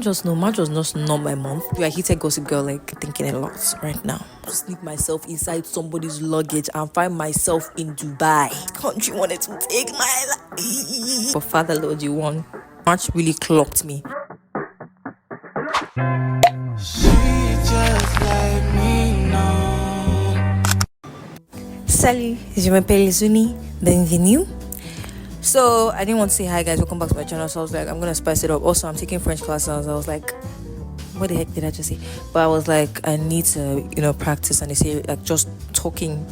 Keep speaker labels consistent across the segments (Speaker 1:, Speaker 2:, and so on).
Speaker 1: just know March was just not my month. I hit a gossip girl, like thinking a lot right now. Sneak myself inside somebody's luggage and find myself in Dubai. Country wanted to take my life. But Father Lord, you won. March really clocked me. She just let me know. Salut, je m'appelle Zuni. Bienvenue. So I didn't want to say hi guys, welcome back to my channel. So I was like, I'm gonna spice it up. Also, I'm taking French classes. I was like, what the heck did I just say? But I was like, I need to, practice. And they say like just talking.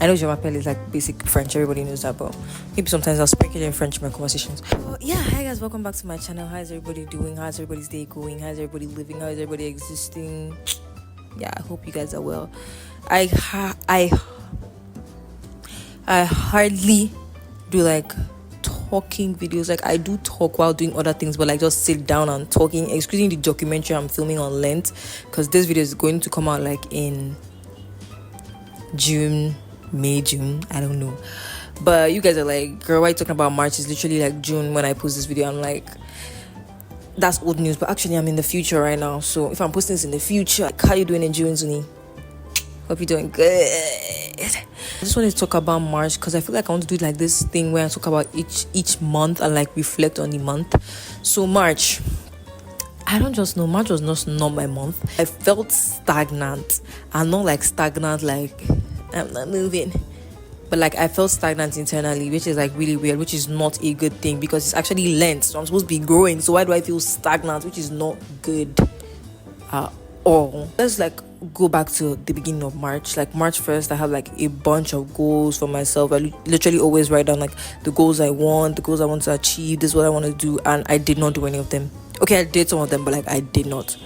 Speaker 1: I know je m'appelle is like basic French, everybody knows that, but maybe sometimes I'll sprinkle in French in my conversations. But yeah, hi guys, welcome back to my channel. How's everybody doing? How's everybody's day going? How's everybody living? How is everybody existing? Yeah, I hope you guys are well. I hardly do like talking videos. Like I do talk while doing other things, but like just sit down and talking, excluding the documentary I'm filming on Lent, because this video is going to come out like in June, I don't know. But you guys are like, girl, why are you talking about March? It's literally like June when I post this video. I'm like, that's old news, but actually I'm in the future right now. So if I'm posting this in the future, like, how you doing in June, Zuni? Hope you're doing good. I just wanted to talk about March because I feel like I want to do like this thing where I talk about each month and like reflect on the month. So March, I don't just know, March was just not my month. I felt stagnant, and not like stagnant like I'm not moving, but like I felt stagnant internally, which is like really weird, which is not a good thing because it's actually Lent, so I'm supposed to be growing. So why do I feel stagnant, which is not good at all? Let's like go back to the beginning of March. Like March 1st, I have like a bunch of goals for myself. I literally always write down like the goals I want to achieve, this is what I want to do, and I did not do any of them. Okay, I did some of them, but like I did not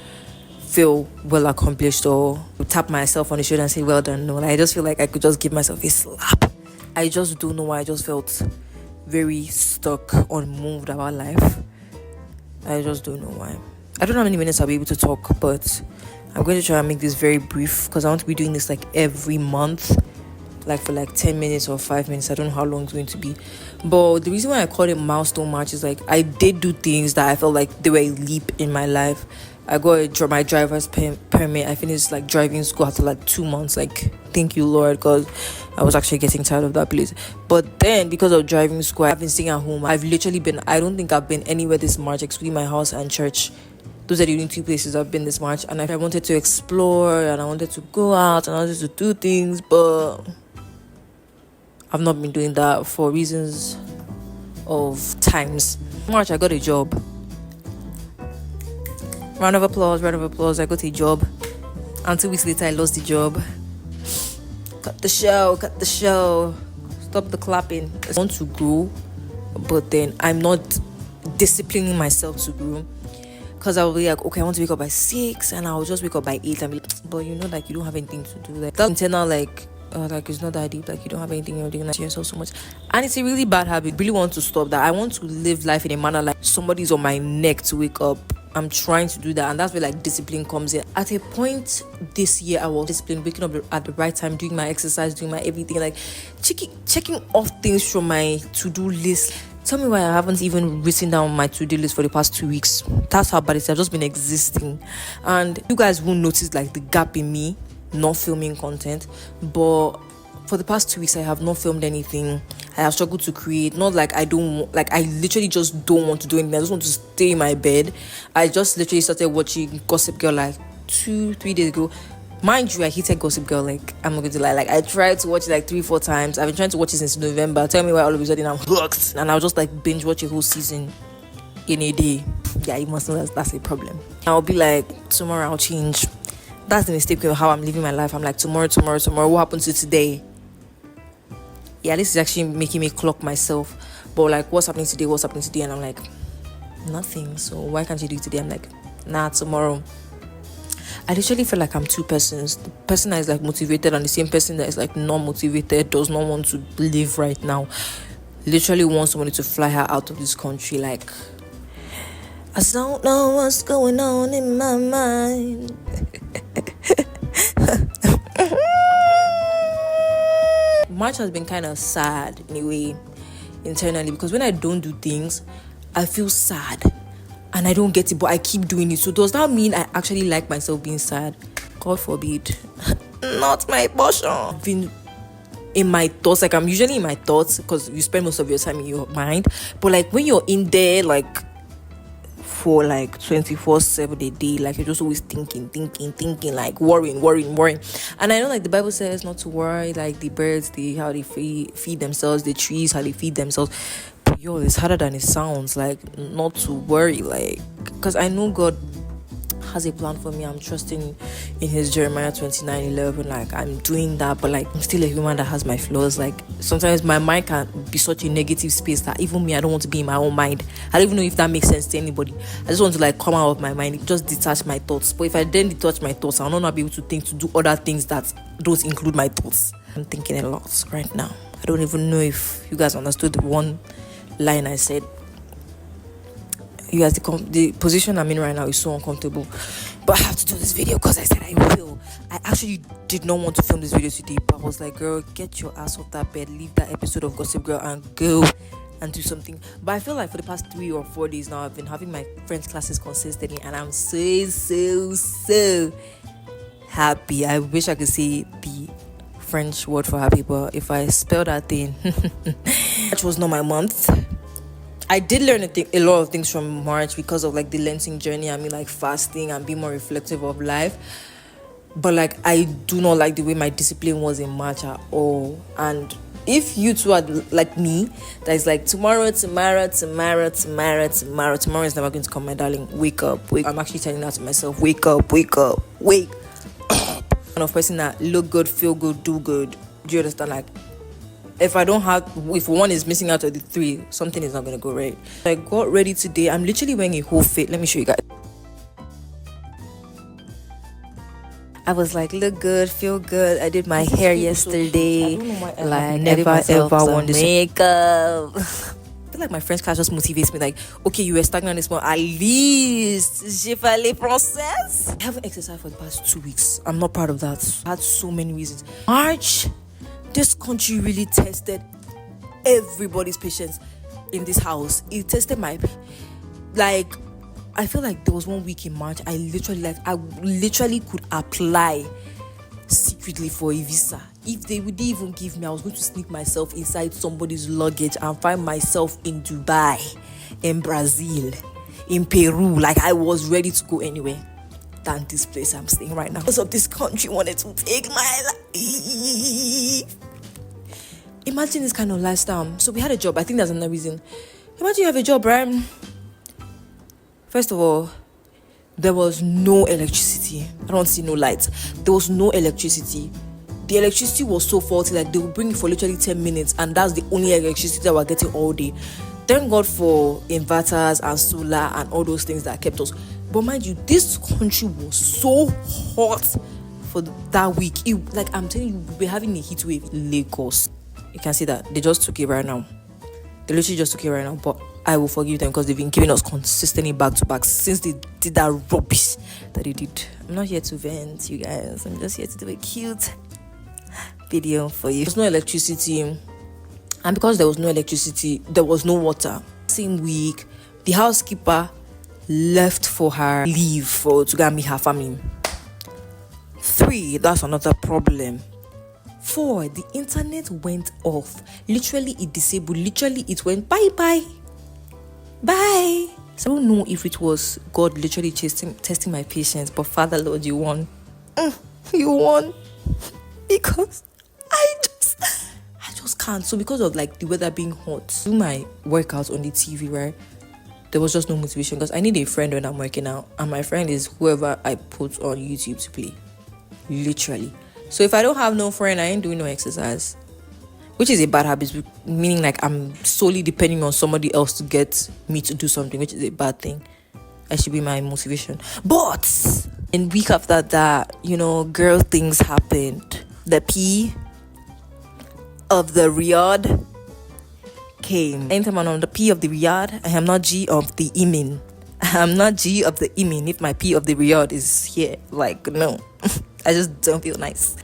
Speaker 1: feel well accomplished or tap myself on the shoulder and say well done. No, like, I just feel like I could just give myself a slap. I just don't know why. I just felt very stuck, unmoved about life. I just don't know why. I don't know how many minutes I'll be able to talk, but I'm going to try and make this very brief because I want to be doing this like every month, like for like 10 minutes or 5 minutes. I don't know how long it's going to be. But the reason why I call it milestone March is like I did do things that I felt like they were a leap in my life. I got my driver's permit. I finished like driving school after like 2 months. Like, thank you, Lord, because I was actually getting tired of that place. But then because of driving school, I've been staying at home. I don't think I've been anywhere this March, excluding my house and church. Those are the only two places I've been this March. And I wanted to explore and I wanted to go out and I wanted to do things, but I've not been doing that for reasons of times. March, I got a job. Round of applause. I got a job. And 2 weeks later, I lost the job. Cut the show. Stop the clapping. I want to grow, but then I'm not disciplining myself to grow. Because I'll be like, okay, I want to wake up by 6 and I'll just wake up by 8 and be like, but like you don't have anything to do. Like that internal like it's not that deep, like you don't have anything you're doing, like yourself so much. And it's a really bad habit. I really want to stop that. I want to live life in a manner like somebody's on my neck to wake up. I'm trying to do that, and that's where like discipline comes in. At a point this year, I was disciplined, waking up at the right time, doing my exercise, doing my everything, like checking off things from my to-do list. Tell me why I haven't even written down my to-do list for the past 2 weeks. That's how bad it is. I've just been existing. And you guys won't notice like the gap in me not filming content. But for the past 2 weeks, I have not filmed anything. I have struggled to create. Not like I literally just don't want to do anything. I just want to stay in my bed. I just literally started watching Gossip Girl like 2-3 days ago. Mind you, I hated Gossip Girl, like, I'm not going to lie. Like, I tried to watch it like 3-4 times. I've been trying to watch it since November. Tell me why all of a sudden I'm hooked. And I'll just, like, binge watch a whole season in a day. Yeah, you must know that's a problem. I'll be like, tomorrow I'll change. That's the mistake of how I'm living my life. I'm like, tomorrow. What happened to today? Yeah, this is actually making me clock myself. But, like, what's happening today? And I'm like, nothing. So why can't you do it today? I'm like, nah, tomorrow. I literally feel like I'm two persons. The person that is like motivated and the same person that is like not motivated, does not want to live right now. Literally wants somebody to fly her out of this country. Like, I don't know what's going on in my mind. March has been kind of sad in a way internally, because when I don't do things, I feel sad. and I don't get it, but I keep doing it. So does that mean I actually like myself being sad? God forbid. Not my portion. I've been in my thoughts, like I'm usually in my thoughts because you spend most of your time in your mind, but like when you're in there like for like 24/7 a day, like you're just always thinking, like worrying. And I know like the Bible says not to worry, like the birds, how they feed themselves, the trees, how they feed themselves. But yo, it's harder than it sounds, like not to worry, like because I know God has a plan for me. I'm trusting in his Jeremiah 29:11. Like I'm doing that, but like I'm still a human that has my flaws. Like sometimes my mind can be such a negative space that even me, I don't want to be in my own mind. I don't even know if that makes sense to anybody. I just want to like come out of my mind, just detach my thoughts. But if I then detach my thoughts, I'll not be able to think to do other things that don't include my thoughts. I'm thinking a lot right now. I don't even know if you guys understood the one line I said. You guys, the position I'm in right now is so uncomfortable, but I have to do this video because I said I will. I actually did not want to film this video today, but I was like, girl, get your ass off that bed, leave that episode of Gossip Girl and go and do something. But I feel like for the past 3 or 4 days now, I've been having my French classes consistently, and I'm so happy. I wish I could say the French word for happy, but if I spell that thing, March was not my month. I did learn a lot of things from March because of like the Lenten journey. I mean, like fasting and being more reflective of life. But like, I do not like the way my discipline was in March at all. And if you two are like me, that is like tomorrow is never going to come, my darling. Wake up. I'm actually telling that to myself. Wake up. Kind of person that look good, feel good, do good. Do you understand? Like, if one is missing out of the 3, something is not going to go right. I got ready today. I'm literally wearing a whole fit. Let me show you guys. I was like, look good, feel good. I did my hair yesterday. I never ever wanted makeup. I feel like my French class just motivates me. Like, okay, you were stagnant this month. At least, j'ai fait les françaises. I haven't exercised for the past 2 weeks. I'm not proud of that. I had so many reasons. March. This country really tested everybody's patience in this house. It tested I feel like there was 1 week in March, I literally could apply secretly for a visa. If they would even give me, I was going to sneak myself inside somebody's luggage and find myself in Dubai, in Brazil, in Peru. Like I was ready to go anywhere than this place I'm staying right now. Because of this country wanted to take my life. Imagine this kind of lifestyle. So we had a job. I think that's another reason. Imagine you have a job, right? First of all, there was no electricity. I don't see no lights. There was no electricity. The electricity was so faulty, like they would bring it for literally 10 minutes, and that's the only electricity that we're getting all day. Thank God for inverters and solar and all those things that kept us. But mind you, this country was so hot for that week. Like I'm telling you, we're having a heat wave in Lagos. You can see that they just took it right now. They literally just took it right now. But I will forgive them because they've been giving us consistently back to back since they did that rubbish that they did. I'm not here to vent, you guys. I'm just here to do a cute video for you. There's no electricity, and because there was no electricity, there was no water. Same week, the housekeeper left for her leave to go and meet her family. 3, that's another problem. 4, the internet went off. Literally, it disabled. Literally, it went bye. So I don't know if it was God literally testing my patience, but Father Lord, you won. You won. Because I just can't. So because of like the weather being hot, do my workouts on the TV, right? There was just no motivation because I need a friend when I'm working out, and my friend is whoever I put on YouTube to play. Literally. So if I don't have no friend, I ain't doing no exercise, which is a bad habit, meaning like I'm solely depending on somebody else to get me to do something, which is a bad thing. I should be my motivation. But in week after that, girl things happened. The P of the Riyadh came. Anytime I'm on the P of the Riyadh, I am not G of the Imin. I'm not G of the Imin if my P of the Riyadh is here. Like, no. I just don't feel nice.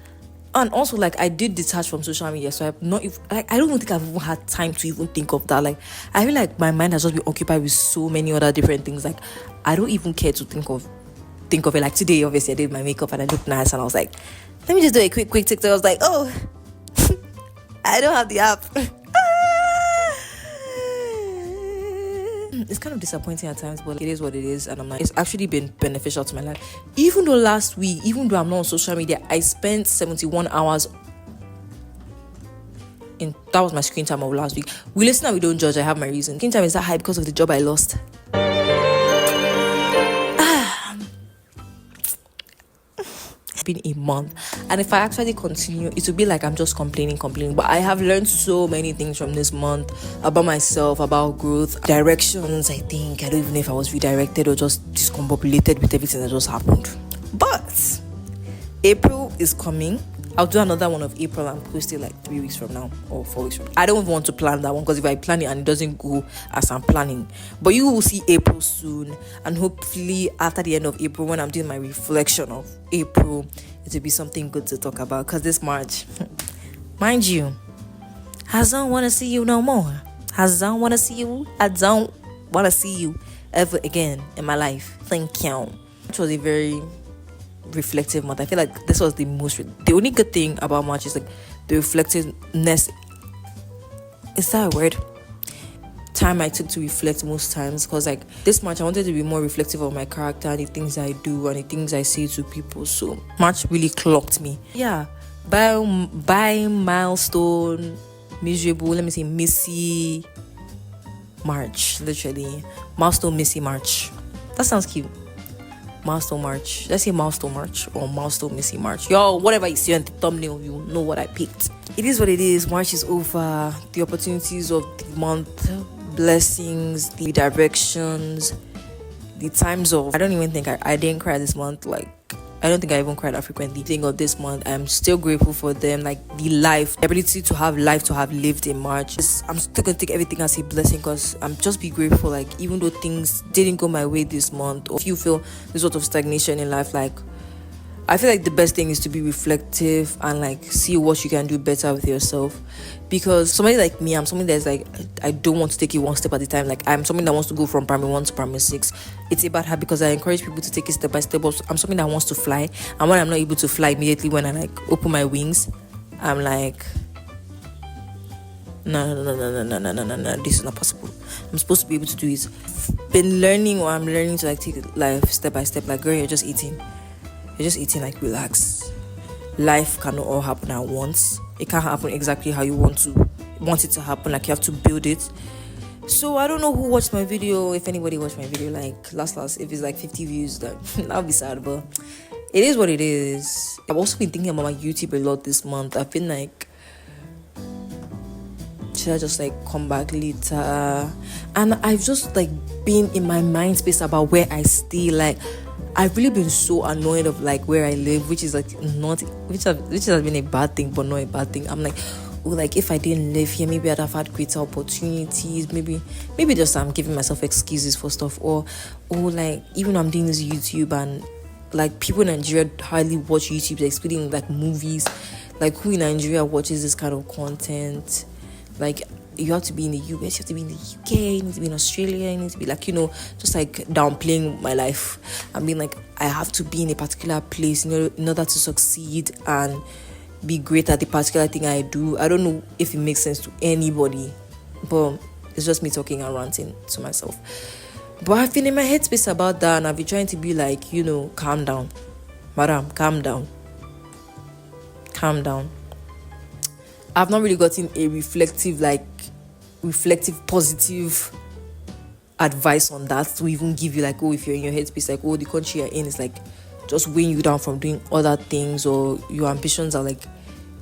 Speaker 1: And also, like, I did detach from social media, so I'm not even, like, I don't even think I've even had time to even think of that. Like, I feel like my mind has just been occupied with so many other different things. Like, I don't even care to think of it. Like, today, obviously, I did my makeup and I looked nice, and I was like, let me just do a quick TikTok. I was like, oh, I don't have the app. It's kind of disappointing at times, but like, it is what it is, and I'm like, it's actually been beneficial to my life. Even though last week, even though I'm not on social media, I spent 71 hours in, that was my screen time of last week. We listen and we don't judge. I have my reason. Screen time is that high because of the job I lost. Been a month, and if I actually continue, it will be like I'm just complaining, but I have learned so many things from this month about myself, about growth, directions. I think I don't even know if I was redirected or just discombobulated with everything that just happened. But April is coming. I'll do another one of April and post it like 3 weeks from now or 4 weeks from now. I don't even want to plan that one, because if I plan it and it doesn't go as I'm planning, but you will see April soon, and hopefully after the end of April, when I'm doing my reflection of April, it will be something good to talk about. Because this March, mind you, I don't want to see you no more. I don't want to see you. I don't want to see you ever again in my life. Thank you. It was a very reflective month. I feel like this was the only good thing about March is like the reflectiveness. Is that a word? Time I took to reflect most times, because like this March I wanted to be more reflective of my character and the things I do and the things I say to people. So March really clocked me. Yeah, by milestone miserable, let me say Missy March, literally milestone Missy March. That sounds cute. Milestone March. Let's say milestone March or milestone Missy March. Yo, whatever you see on the thumbnail, you know what I picked. It is what it is. March is over. The opportunities of the month, blessings, the directions, the times of, I don't even think I didn't cry this month. Like, I don't think I even cried that frequently. Think of this month, I'm still grateful for them. Like the ability to have life, to have lived in March. I'm still gonna take everything as a blessing, because I'm just be grateful. Like, even though things didn't go my way this month, or if you feel this sort of stagnation in life, like, I feel like the best thing is to be reflective and like see what you can do better with yourself. Because somebody like me, I'm somebody that's like, I don't want to take it one step at a time. Like, I'm somebody that wants to go from primary 1 to primary 6. It's a bad habit, because I encourage people to take it step by step. But I'm somebody that wants to fly, and when I'm not able to fly immediately, when I like open my wings, I'm like, no, this is not possible. I'm supposed to be able to do it. I'm learning to like take life step by step. Like, girl, you're just eating, like, relax. Life cannot all happen at once. It can't happen exactly how you want it to happen. Like, you have to build it. So I don't know who watched my video. If anybody watched my video, like, last if it's like 50 views, that'll be sad, but it is what it is. I've also been thinking about my YouTube a lot this month. I've been like, should I just like come back later? And I've just like been in my mind space about where I stay. Like, I've really been so annoyed of like where I live, which is like which has been a bad thing, but not a bad thing. I'm like, oh, like if I didn't live here, maybe I'd have had greater opportunities. Maybe just I'm giving myself excuses for stuff, or like even I'm doing this YouTube, and like people in Nigeria hardly watch YouTube. They're explaining like movies. Like, who in Nigeria watches this kind of content? Like, you have to be in the US, you have to be in the UK, you need to be in Australia, you need to be like, just like downplaying my life and being like, I have to be in a particular place in order to succeed and be great at the particular thing I do. I don't know if it makes sense to anybody, but it's just me talking and ranting to myself. But I've been in my headspace about that, and I've been trying to be like, calm down, madam, calm down. I've not really gotten a reflective, positive advice on that to even give you like, if you're in your headspace, like, the country you're in is like just weighing you down from doing other things, or your ambitions are like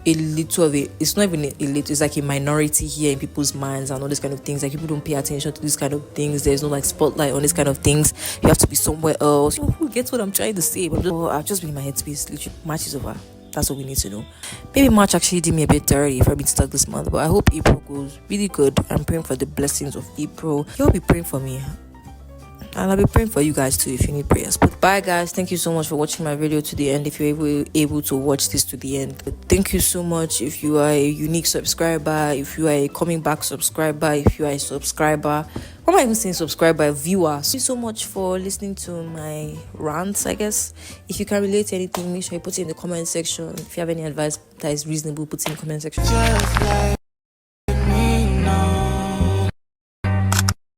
Speaker 1: a little of it. It's not even a little, it's like a minority here in people's minds and all these kind of things. Like, people don't pay attention to these kind of things. There's no like spotlight on these kind of things. You have to be somewhere else. Who gets what I'm trying to say? But I've just been in my headspace. Literally, March is over. That's what we need to know. Maybe March actually did me a bit dirty for me to start this month, but I hope April goes really good. I'm praying for the blessings of April. You'll be praying for me. And I'll be praying for you guys too if you need prayers. But bye guys, thank you so much for watching my video to the end. If you're able to watch this to the end, thank you so much. If you are a unique subscriber, if you are a coming back subscriber, if you are a subscriber, what am I even saying, subscriber, viewer, thank you so much for listening to my rants, I guess. If you can relate to anything, make sure you put it in the comment section. If you have any advice that is reasonable, put it in the comment section.